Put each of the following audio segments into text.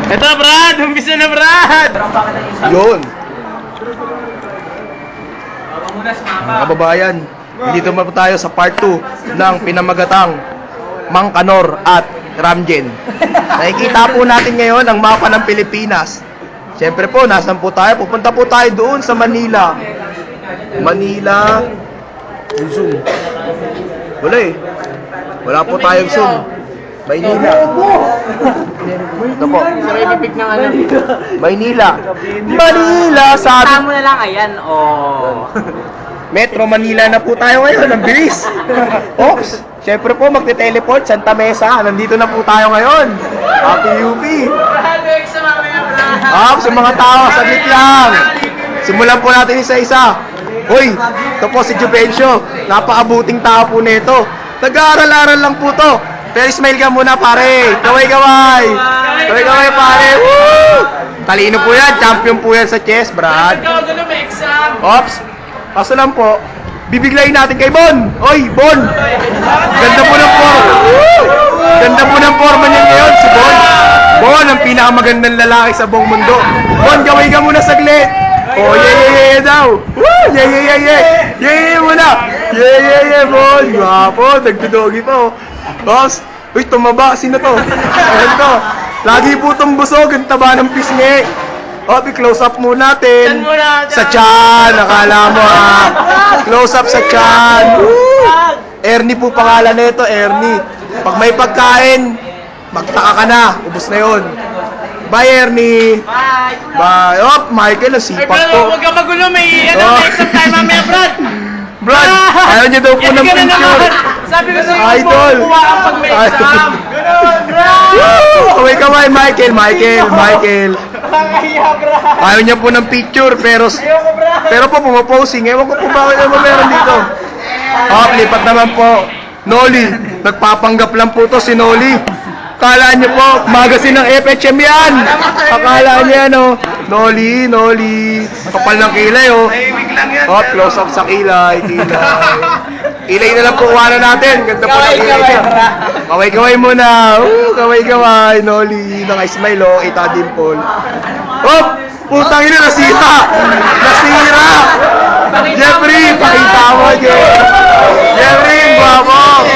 Ito, Brad! Umpisa na, Brad! Yun. Mga kababayan, dito pa tayo sa part 2 ng pinamagatang Mang Kanor at Ramjen. Nakikita po natin ngayon ang mapa ng Pilipinas. Siyempre po, nasan po tayo? Pupunta po tayo doon sa Manila. Manila. Zoom. Wala eh. Wala po tayong Zoom. Maynila. Ito po. Maynila. Manila sa atin. Tama na lang, ayan, oh. Metro Manila na po tayo ngayon. Ang bilis. Oops. Siyempre po, magte-teleport. Santa Mesa. Nandito na po tayo ngayon. Happy UP. Sa mga tao, saglit lang. Simulan po natin isa-isa. Hoy, ito po si Juvencio. Napakabuting tao po nito. Nag-aaral-aral lang po to. Pero smile ka muna, pare. Kaway-kaway. Kaway-kaway, pare. Woo! Talino po yan. Champion po yan sa chess, Brad. Ops. Kaso lang po, bibiglayin natin kay Bon. Oy, Bon. Ganda po ng forma. Ganda po ng forma niya ngayon, si Bon. Bon, ang pinakamagandang lalaki sa buong mundo. Bon, gawin ka muna saglit. Oh, yeah daw. Woo, yeah muna. Yeah, Bon. Gwapo, nagdudogi pa, oh. Boss, uy, tumaba. Sino to? Ayan to. Lagi po itong busog, ang taba ng pisngi. Oh, i-close up muna natin. Sa tiyan, nakala mo, ah. Close up sa tiyan. Ernie po pangalan nito, Ernie. Pag may pagkain, magtaka ka na. Ubus na yun. Bye, Ernie. Bye. Oh, Michael, ang sipat po. Huwag ka magulo, may exam time mamaya, Brad. Brad, ayaw niyo daw po ng picture. Sabi ko sa'yo, Idol. kuha ka pag may exam. Kaway, Michael. Ayaw niya po ng picture, pero po pumaposing. Ewan ko po bakit naman meron dito. Lipat naman po. Noli, nagpapanggap lang po to si Noli. Akala niyo po, magazine ng FHM yan. Akala niya, no? Noli. Kapal ng kilay, oh. Close up sa kilay. Kilay na lang po kuha na natin. Ganda po ng kilay niya. Kaway-kaway muna. Kaway-kaway. Noli, naka-smile, oh. Ita dimple. Putang ina, nasira. Jeffrey, pakita mo, Jeffrey, guwapo.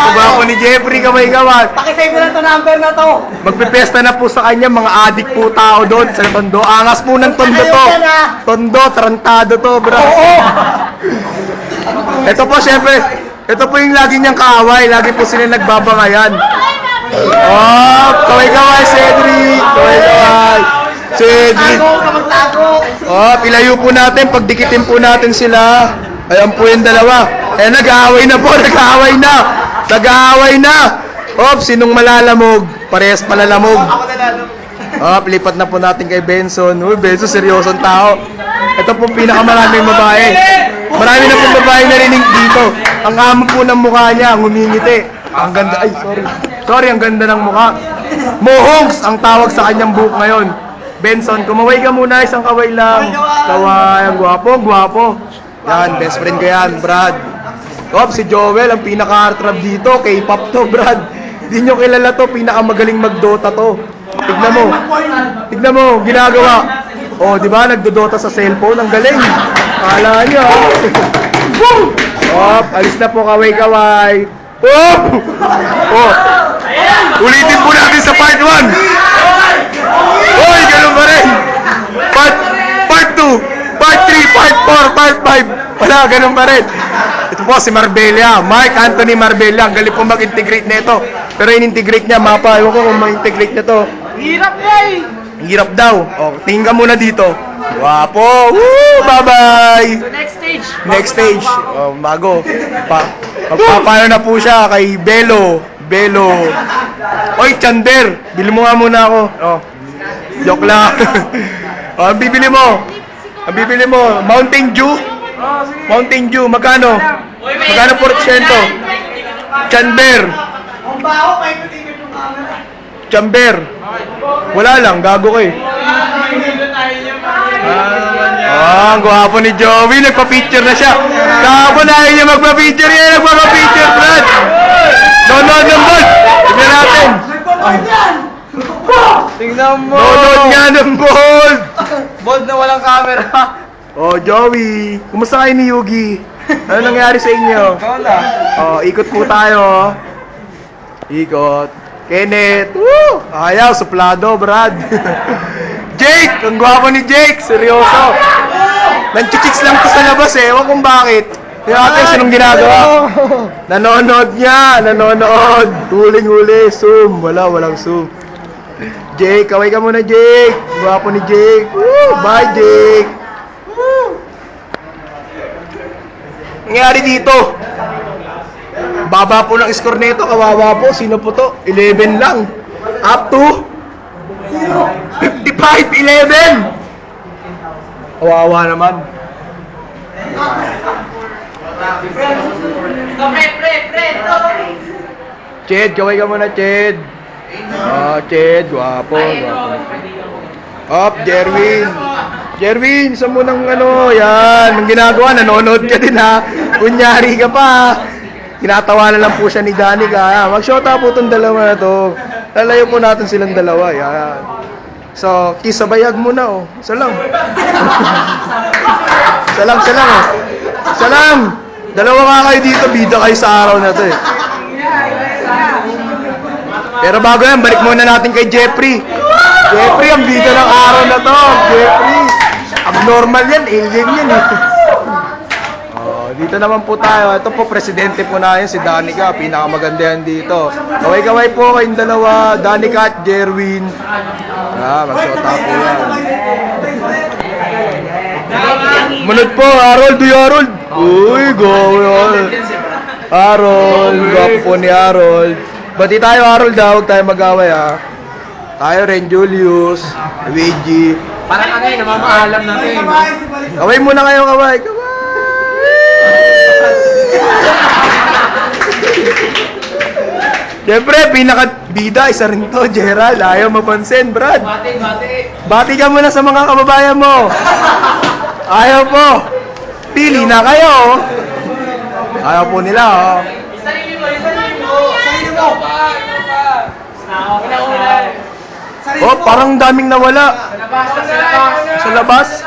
Bago ni Jeffrey, kamay-kawan. Pakisave na to number na to. Magpipesta na po sa kanya, mga adik po tao doon sa Tondo. Angas po ng Tondo to. Tondo, tarantado to, bro. Ito po, syempre, ito po yung lagi niyang kaaway. Lagi po sila nagbabangayan. Kaway-kaway, Cedric. Cedric. Pilayo po natin, pagdikitin po natin sila. Ayan po yung dalawa. Nag-aaway na po, nag-aaway na. Sinong malalamog? Parehas palalamog. Lipat na po natin kay Benson. Benson, seryosong tao. Ito po pinakamaraming babae. Marami na pong babae narinig dito. Ang amo po ng mukha niya, ngumingiti. Ang ganda, sorry, ang ganda ng mukha. Mohongs ang tawag sa kanyang buhok ngayon. Benson, kumaway ka muna, isang kaway lang. Kaway, ang gwapo. Yan, best friend ko yan, Brad. Si Joel, ang pinaka-heartthrob dito, K-pop to, Brad. Hindi nyo kilala to, pinakamagaling mag-Dota to. Tignan mo, ginagawa. Di ba, nagdo-Dota sa cellphone, ang galing. Kala nyo, alis na po, kaway-kaway. Ulitin po natin sa part 1. Ganun pa rin. Part 2, part 3, part 4, part 5. Wala, ganun pa rin. Ito po si Marbella, Mark Anthony Marbella. Ang galing po mag-integrate nito. Pero in-integrate niya, mapa. Ewan ko kung mag-integrate na to. Hirap niya eh. Hirap daw. Tingin ka muna dito. Wapo. Bye-bye. Next stage. Bago. Magpapayo na po siya kay Belo. Oy, Chander. Bili mo nga muna ako. Joke lang. Ang bibili mo. Mountain Dew, magkano? Magkano porsyento? Chamber. Wala lang, gago ko eh. Ang gwapo ni Joey, nagpa-picture na siya. Kahapon na ayaw niya magpa-picture yan, nagpa-picture, Brad. Download ng ball. Tignan natin. Tingnan mo. Nonod nga ng bold! Bold na walang camera. Oh, Joey. Kumusta kayo ni Yugi? Ano nangyari sa inyo? Ikaw na. Oh, ikot po tayo. Ikot. Kenneth. Woo! Ayaw, suplado, Brad. Jake! Ang gwapo ni Jake. Seryoso. Nanchichicks lang to sa labas eh. Ewan kung bakit. Kaya ate, sinong ginagawa? Nanonood niya. Nanonood. Huling-huli. Zoom. Walang zoom. Jake, kaway ka muna, Jake. Gwapo ni Jake. Woo! Bye, Jake. Nangyari dito. Baba po ng score nito, kawawa po. Sino po to? 11 lang. Up to 55-11. Kawawa naman. Ched, kaway ka muna, Ched. Ched, gwapo. Up, Jerwin. Jerwin, isa mo ng ano, yan. Ang ginagawa, nanonood ka din ha. Kunyari ka pa. Kinatawanan lang po siya ni Danica. Mag-shota po itong dalawa na to. Lalayo po natin silang dalawa. Yan. So, kiss sa bayag muna oh. Isa lang. Isa lang oh. Isa lang. Dalawa nga kayo dito, bida kayo sa araw na to eh. Pero bago yan, balik muna natin kay Jeffrey. Jeffrey, ang bida ng araw na to. Jeffrey. Abnormal yan, alien yan eh. Dito naman po tayo. Ito po, presidente po na yan, si Danica. Pinakamaganda yan dito. Kaway-kaway po kayong dalawa, Danica at Jerwin. Magsota po yan. Munod po, Harold. Uy, Harold. Uy, go. Harold. Gwapo po ni Harold. Bati tayo, Harold. Huwag tayo mag-away ha. Tayo rin, Julius, Luigi. Parang ano yun, namamaalam natin. Kaway muna kayo, kaway. Siyempre, pinaka-bida, isa rin to, Gerald. Ayaw mapansin, Brad. Bati ka muna sa mga kababayan mo. Ayaw po. Pili na kayo. Ayaw po nila, oh. Sarili mo. Oh, parang daming nawala. Sa labas.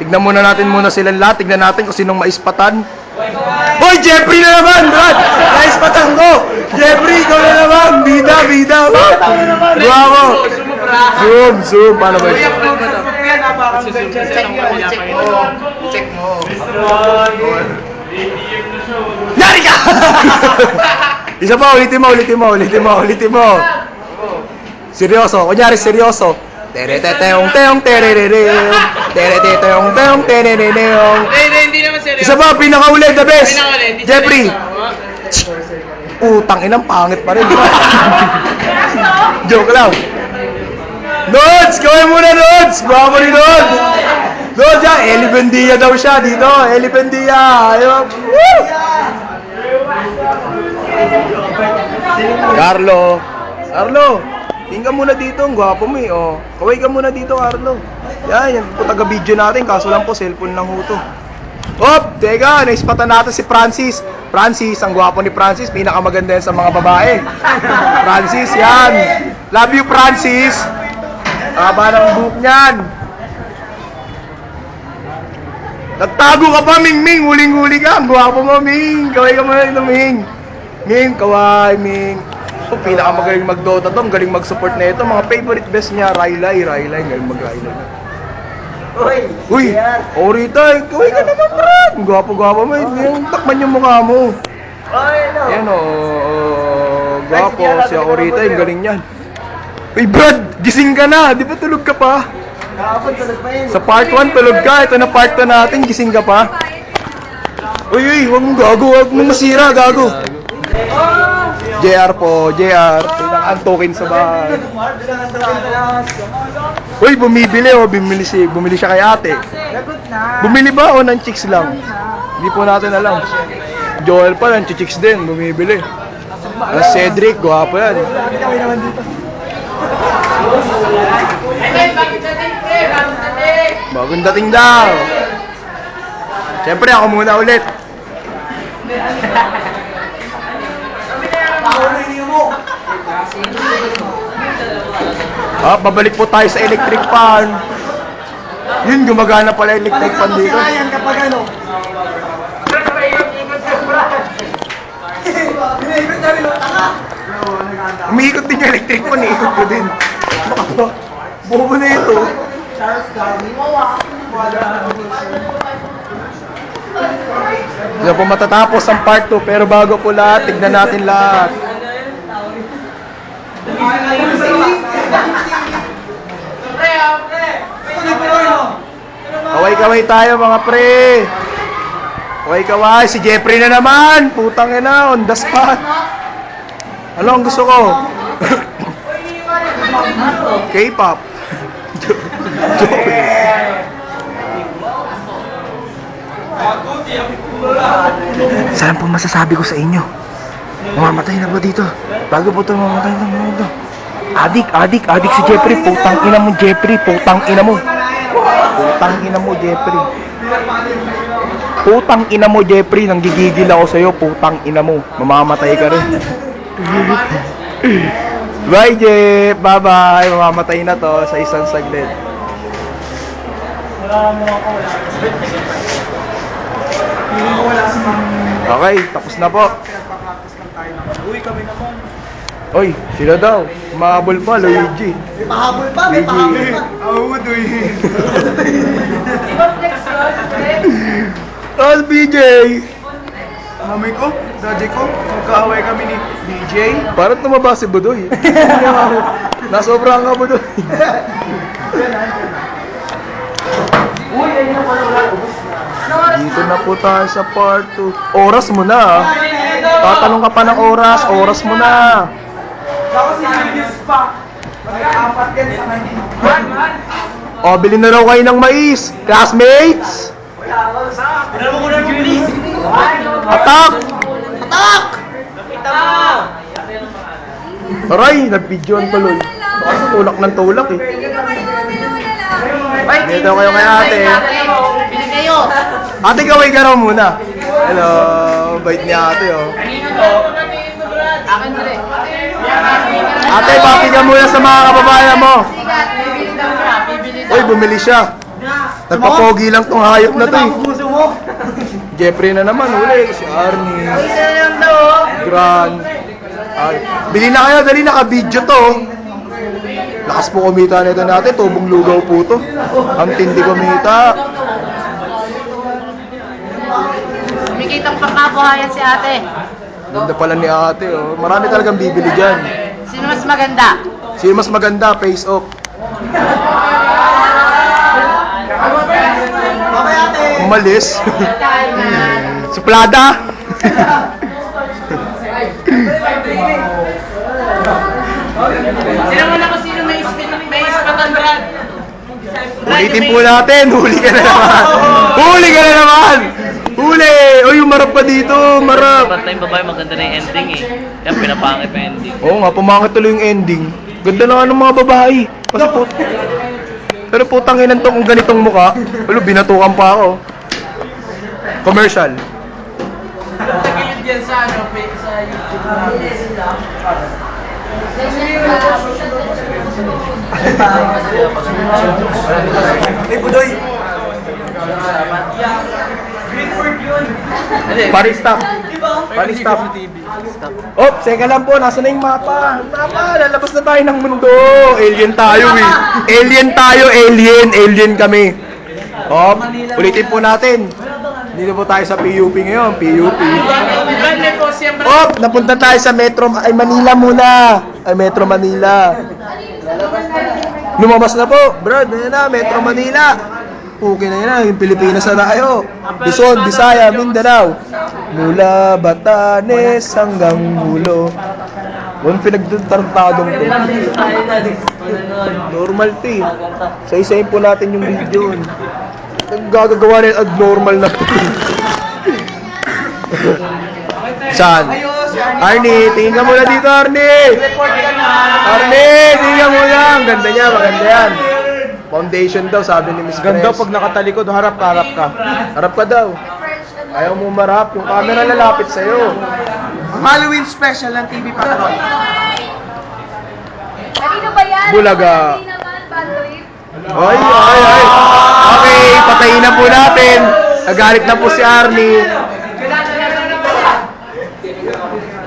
Tignan muna natin silang lahat. Tignan natin kung sinong maispatan. Hoy, Jeffrey na naman, Brad! Naispatan ko! Jeffrey, ikaw na naman! Bida! Guwapo! Zoom! Paano ba yun? Check mo. Yari ka! Isa pa, ulitin mo. Seryoso, kunyari seryoso. Tereteteong tererereng. Tereteteong tererereng. Hindi naman seryoso. Isa pa, pinakauli, the best. Pinakauli, Jeffrey. Utang inang pangit pa rin. Joke lang. Nods! Gawin muna, Nods! Bravo ni Nods! Nods yan! Eli Bendia daw siya dito. Eli Bendia. Ayun. Woo! Carlo. Tingin ka muna dito. Ang gwapo mo eh. Oh. Kaway ka muna dito, Carlo. Yan po taga-video natin. Kaso lang po, cellphone lang ho to. Hop! Teka, naispatan natin si Francis. Francis, ang gwapo ni Francis. Pinakamaganda yan sa mga babae. Francis, yan. Love you, Francis. Haba ng buhok niyan. Nagtago ka pa, Ming. Huling-huli ka. Ang gwapo mo, Ming. Kaway ka muna dito, Ming. Ming, kaway, Ming. Oh, pinakamagaling mag-Dota to. Ang galing mag-support na ito. Mga favorite best niya, Rylai. Galing mag-Rylai. Uy! Oh, Rita, kaway ka naman, Brad! Ang gwapo-gwapo mo. Yung takman yung mukha mo. Yan o. Gwapo. Si Rita, yung galing yan. Uy, Brad! Gising ka na! Di ba tulog ka pa? Sa part 1, tulog ka. Ito na part 2 natin. Gising ka pa. Uy, huwag mong gago. Huwag mong masira, gago. JR po, JR. Pinaka-antokin sa bahay. Uy, bumibili oh. Bumili siya kay ate. Bumili ba o ng chicks lang? Hindi po natin alam. Joel pa, ng chicks din. Bumibili. Cedric, gwapo yan. Bagong dating daw. Siyempre, ako muna ulit. Paulo mo. Babalik po tayo sa electric fan. Yun, gumagana pala electric fan dito. Ayan kapag ano. Binaikot na rin, taka. Umiikot din yung electric fan, iikot ko din. Baka ba? Bobo na ito. Charles Darwin. Wawa. Hindi po matatapos ang part 2, pero bago po lahat, tignan natin lahat. Kaway-kaway tayo mga pre. Kaway-kaway, si Jeffrey na naman. Putang ina, on the spot. Ano ang gusto ko? K-pop. Saan po masasabi ko sa inyo? Mamamatay na ba dito? Bago po ito mamamatay na dito. Adik si Jeffrey. Putang ina mo, Jeffrey. Putang ina mo. Putang ina mo, Jeffrey. Putang ina mo, Jeffrey. Nanggigigil ako sa'yo. Putang ina mo. Mamamatay ka rin. Bye, Jeff. Bye-bye. Mamamatay na to sa isang saglit. Okay, tapos na po. Uy, kami naman. Oy, sila daw. Mahabol pa, Luigi. May pahabol pa, may pahabol pa. Oo, doy. Tapos BJ. Mami ko, daddy ko, magkaaway kami ni DJ. Parang tumaba si Budoy. Nasobrang ka, Budoy. Dito na po tayo sa part 2. Oras mo na, ah. Tatanong ka pa ng oras, oras mo na. Ako si Julius pa. Mag-aapat yan sa kanya. O, bilhin na raw kayo ng mais. Classmates! Pinalo ko na yung please. Attack! Atak! Aray, nag-videoan tuloy. Baka sa tulak ng tulak eh. Dito kayo kay ate. Bili kayo. Ate, gawin ka raw muna. Hello, bait ni ate oh. Akin bili. Ate, papi ka muna sa mga kababayan mo. Bibili daw siya. Bibili daw. Uy, bumili siya. Nagpapogi lang tong hayop na to eh. Puso mo. Jeffrey na naman, uli. Si Arnie. Isa na lang daw. Gran. Bili na kayo, dali naka-video to. Lakas po kumita nito natin, tubong lugaw po to. Ang tindi kumita. Kumikitang pangkabuhayan si ate. Ganda pala ni ate, oh. Marami talagang bibili dyan. Sino mas maganda? Sino mas maganda? Face off. Okay, ate. Umalis. Suplada. Sino mo na kung sino may ispatandran? Ulitin po natin. Huli ka na naman. Huli ka na naman. Huli. Uy, yung marap pa dito. Marap. Basta yung babae maganda na yung ending eh. Yan pinapangit pa yung ending. Oo nga, pumangit tuloy yung ending. Ganda na nga ng mga babae. Kasi po, pero putang inan to kung ganitong mukha. Wala, binatukan pa ako. Commercial. Tagilid yan sa ano, sa YouTube. Ay, Budoy. Paris stop. Paris stop. Oh, seka lang po, nasa na yung mapa? Mapa, lalabas na tayo ng mundo. Alien tayo eh. Alien tayo, alien kami. Oh, ulitin po natin. Dito po tayo sa PUP ngayon, PUP. Grande po siyempre. Oh, napunta tayo sa Metro, ay Manila muna. Ay Metro Manila. Lumabas na po, brad, ayan na, Metro Manila. Okay na yan, yung Pilipinas na tayo. Luzon, Visaya, Mindanao. Mula Batanes hanggang Hulo. Yung pinagtartadong ko. Normal to eh. Sa isayin po natin yung video. Gagagawa rin abnormal na to. Saan? Arnie, tingin ka muna dito, Arnie! Arnie, tingin ka muna! Ang ganda niya, maganda yan. Foundation daw, sabi ni Miss Ganda Grace. pag nakatalikod, harap ka. Harap ka daw. Ayaw mo marap, yung camera lalapit sa'yo. Ang Halloween special ng TV Patrol. Kanino ba yan? Bulaga. Ay, ay, ay. Okay, patayin na po natin. Nagalit na po si Arnie.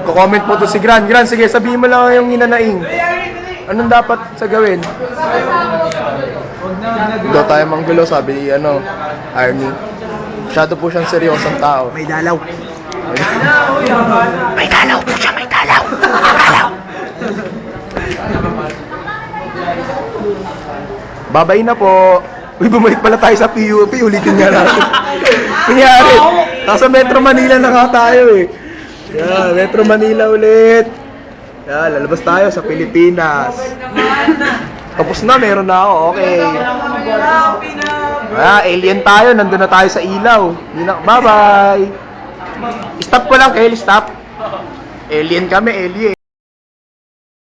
Ko-comment po to si Gran. Gran, sige, sabihin mo lang yung inanaing. Anong dapat sa gawin? Hindi daw tayo manggulo, sabi ni Arnie. Masyado po siyang seryosong tao. May dalaw. May dalaw po siya, may dalaw. May dalaw. Babay na po. Uy, bumalik pala tayo sa PUP. Ulitin nga natin. Kunyari, nasa Metro Manila na nga tayo eh. Yan, Metro Manila ulit. Yan, lalabas tayo sa Pilipinas. Tapos na, meron na ako. Okay. Alien tayo. Nandun na tayo sa ilaw. Bye-bye. Stop ko lang, Kelly. Stop. Alien kami, alien.